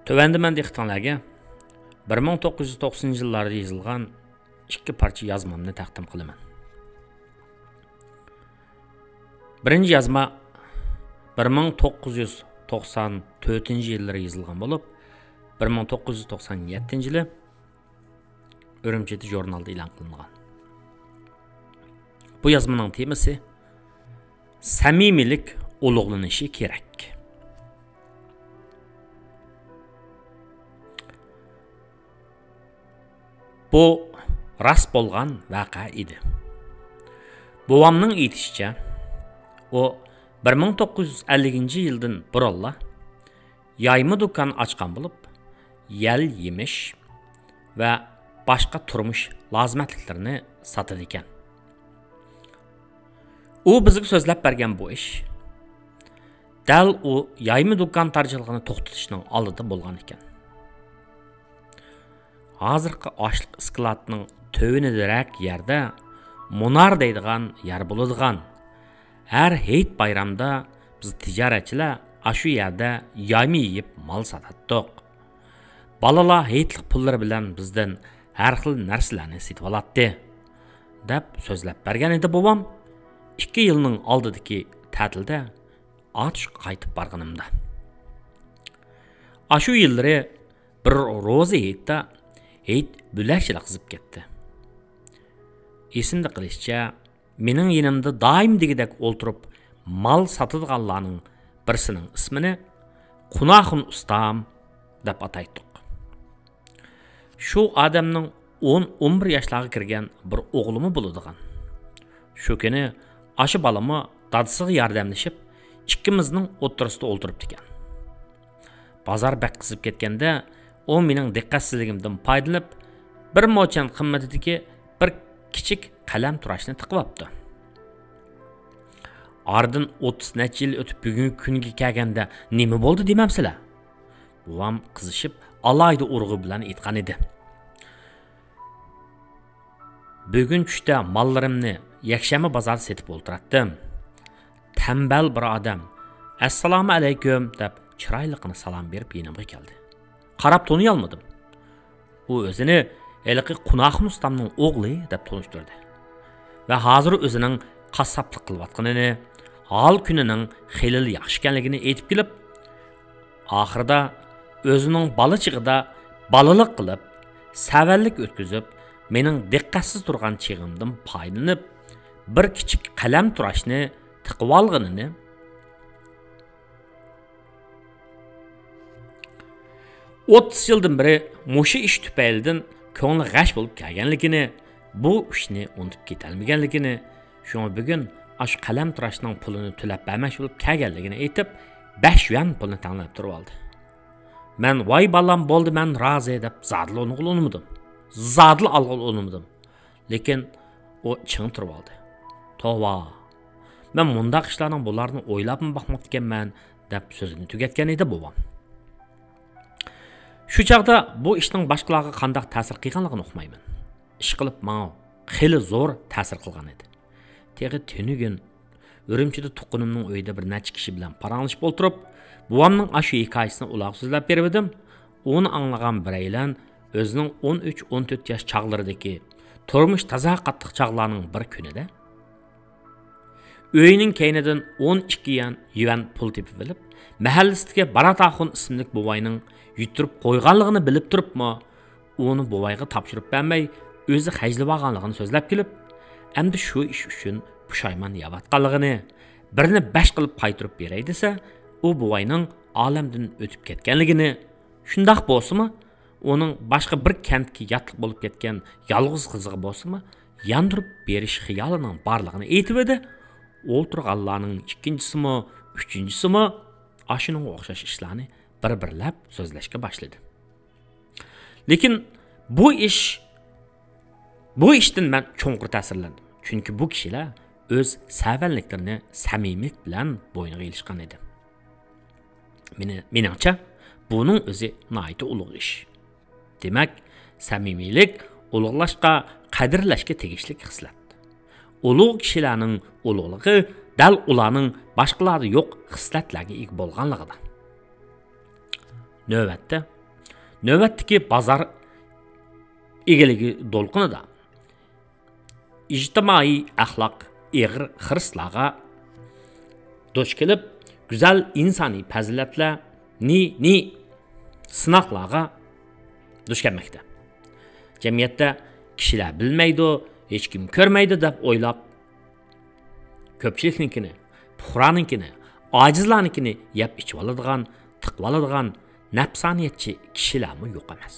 Tövəndə mən diqqətinizə 1990 yıllarda yazılған iki parça yazmamni təqdim qılaman. Birinci yazma 1994 yıllara yazılgan bo'lib, 1997 yılı Ürümçi jurnalda e'lon qilingan. Bu yazmanın temasi samimilik ulug'lanishi kerak. Bu rast bo'lgan vaqa edi. Bobamning aytishicha, o 1950 yildan burunla yayma do'kon ochgan bo'lib, yal yemish va boshqa turmush lozimatliklarini sotadi ekan. U bizga so'zlab bergan bu ish dal u yayma do'kon tarjiligini to'xtatishning oldida bo'lgan ekan. Hozirgi ochliq isklatining tövinidirak yerda Munar deydigan yer bo'ladigan. Her heyt bayramda biz ticaretçiler aşı yerde yayma yiyip mal satadıq. Balalar heytlik pulları bilen bizden her xil narsalarni setib alatdi deb so'zlab bergan edi bobam 2 yılning oldidagi ta'tilda atush qaytib borganimda. Aşı yillari bir ro'za heytda heyt bo'lakchilik qilib ketdi. Esimda qilishcha mening yenimda daim degidek o'ltirib mal satadiganlarning birisining ismini Qunaxun ustam deb ataydik. Şu adamning 10-11 yoshlarga kirgan bir o'g'limi bo'ladigan. Shu kuni aşı balama dadisiga yordamlashib, ikkimizning o'ttirisida o'ltiribdi ekan. Bozor bak qizib ketganda, o mening diqqatsizligimdan foydalanib, bir mochan qimmatidagi bir kichik qalam turashni tiqibapti. Ardın 30 necha yil o'tib bugungi kunga kelganda nima bo'ldi demamsizlar? Bobam qizishib, alayda urg'i bilan aytgan edi. Bugun tushda mollarimni yakshanba bozorda setib o'ltiratdim. Tambal bir odam "Assalomu alaykum" deb chiroyliqini salom berib yenimga keldi. Qarab toniy olmadim. U o'zini Elqi Qunaxun ustamning o'g'li deb tanishtirdi. Va hozir o'zining qassoblik qilayotganini, hal kunining xilil yaxshi ekanligini aytib kelib, oxirida o'zining balachig'ida balaliq qilib, savallik o'tkazib, mening diqqatsiz turgan chig'imdan foydalanib, bir kichik qalam turashni tiqib olganini, o'ttiz yildan beri mushu ish tufaylidan ko'ngli g'ash bo'lib kelganligini, bu ishni unutib ketolmaganligini, shunga bugun ash qalam turashning pulini to'lab bermoqchi bo'lib kelganligini aytib, 5 yuan pulni tanlab turib oldi. Men voy balam bo'ldi, men rozi deb zadil olmadim. Zadil olmadim. Lekin o ching turib oldi. Tova. Men mundaq ishlarning bularni o'ylab baxmoqdiganman deb so'zini tugatgan edi bobam. Shu chaqda bu ishning boshqalarga qanday ta'sir qilganligini uqmayman. Ish qilib menga xili zo'r ta'sir qilgan edi. Tegi tunugun Ürümchida tuqqunimning uyida bir necha kishi bilan paranglashib o'tirib, buvamning ashu hikoyasini uloq so'zlab berdim. Uni anglagan biraylan o'zining 13-14 yosh chaqlaridagi turmush toza qattiq chaqlarning bir kunida uyining keynidan 12 yuan pul tepib olib, mahallasidagi Barataxun ismli buvayning yuturib qo'yganligini bilib turibmi, uni buvayga topshirib bermay, o'zi xajlab olganligini so'zlab kelib, endi shu ish uchun pushaymon yavatganligini, birini 5 qilib qaytirib beray desa, u buvayning olamdan o'tib ketganligini, shundoq bo'lsa-mi, uning boshqa bir kentga yotliq bo'lib ketgan yolg'iz qiziga bo'lsa-mi, yondirib berish xiyolining borligini aytib edi. O'ltirganlarning ikkinchisimi, uchinchisimi ashuning o'xshash ishlarni bir-birlab so'zlashga boshladi. Lekin bu ishdan men cho'nqir ta'sirlandim. Chunki bu kishilar o'z savalliklarini samimiylik bilan bo'yniga ilishgan edi. Meningcha buning o'zi nihoyat ulug' ish. Demak, samimiylik ulug'lashga, qadrlashga tegishli xislat. Ulug' kishilarning ulug'ligi dal ularning boshqalarda yo'q xislatlarga ega bo'lganligida. Navbatda navbatdagi bozor egiligi dolqinida ijtimoiy axloq eg'ir xirslarga duch kelib, go'zal insoniy fazilatlar ni sinoqlarga duch kelmoqda. Jamiyatda kishilar bilmaydi, hech kim ko'rmaydi deb o'ylab, ko'pchiliknikini, puhraninkini, ojizlarnikini yeb ichib oladigan, tiqib oladigan nafsaniyatchi kishilarmi yo'q emas.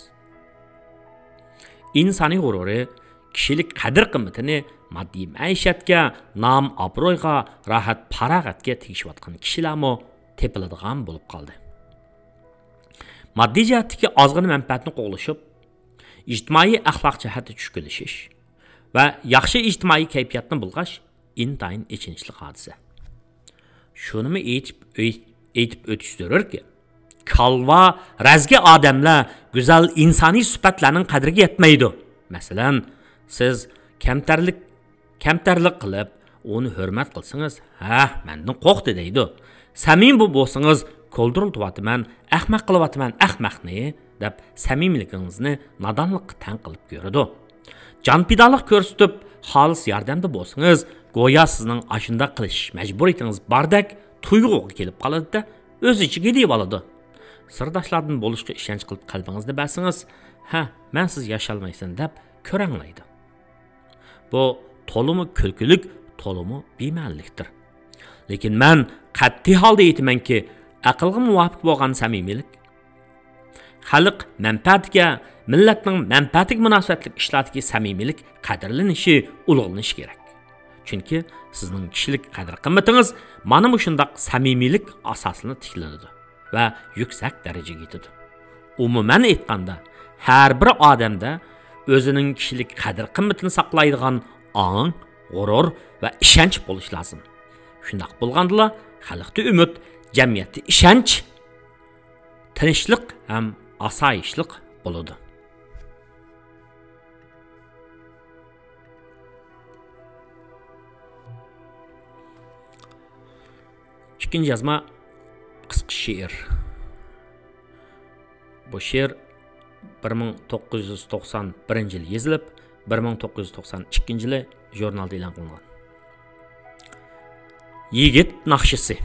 İnsani g'ururi kishilik qadr qimmatini moddiy maishatga, nom, obro'yga, rohat, farog'atga tegishayotgan kishilarmi tepiladigan bo'lib qoldi. Moddiy jihatdagi ozg'in manfaatni qo'g'lashib, ijtimoiy axloq jihati tushkulishish va yaxshi ijtimoiy kayfiyatni bulg'ash intayin ichinchli hodisa. Shunimi aytib o'tish zarurki, kalva, razgi odamlar go'zal insoniy sifatlarning qadriga yetmaydi. Masalan, siz kamtarlik qilib, uni hurmat qilsangiz, mendan qo'rqdi deydi. Samimiy bo'lsangiz, ko'ldiriltyapman, ahmoq qilyapman, ahmoqni deb samimiyligingizni nodonlikqa tan qilib ko'radi. Jonpidalik ko'rsatib, xolis yordamda bo'lsangiz, go'yo sizning ashunda qilish majburiyatingiz bordek tuyg'uga kelib qoladi-da, o'z ichiga deb oladi. Sirdoshlardan bo'lishga ishonch qilib qalbingizni basangiz, men siz yasholmaysan deb ko'ranglaydi. Bu to'limi kulkulik, to'limi bema'nilikdir. Lekin men qat'iy holda aytamanki, aqlga muvofiq bo'lgan samimiylik, xalq manfaatiga, millatning manfaatiga munosabatli ishlardagi samimiylik qadrlanishi, ulug'lanishi kerak. Chunki sizning kishilik qadr-qimmatingiz mana shundoq samimiylik asosini tiklanadi va yuksak darajaga yetadi. Umuman aytganda, har bir odamda o'zining kishilik qadr-qimmatini saqlaydigan ong, g'urur va ishonch bo'lishi lozim. Shundoq bo'lganda xalqda umid, jamiyatda ishonch, tinchlik ham osoyishlik bo'ladi. İkinci yazma qisqa she'r. Bu she'r 1991 yil yozilib, 1992 yili jurnalda e'lon qilingan. Yigit naqshisi.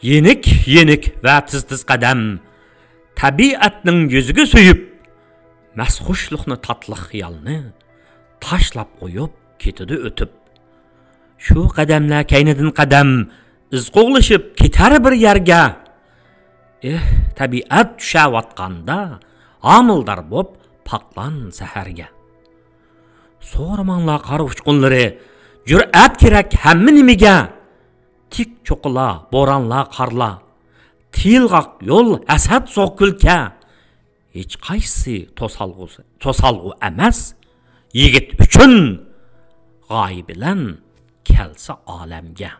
Yenik va tiz qadam, tabiatning yuziga suyib, masxushlikni tatliq xiyolni tashlab qo'yib ketidi o'tib. Shu qadamlar kaynidan qadam iz qo'g'lashib ketar bir yerga. Tabiat tushayotganda omildor bo'p paqlan saharga. So'ramanglar qari uchqunlari, jur'at kerak hamma nimaga. Tik cho'qila, bo'ronlar, qarlar, tilg'oq yo'l, asad so'qilka. Hech qaysi to'salg'u emas, yigit uchun g'oyi bilan kelsa olamga.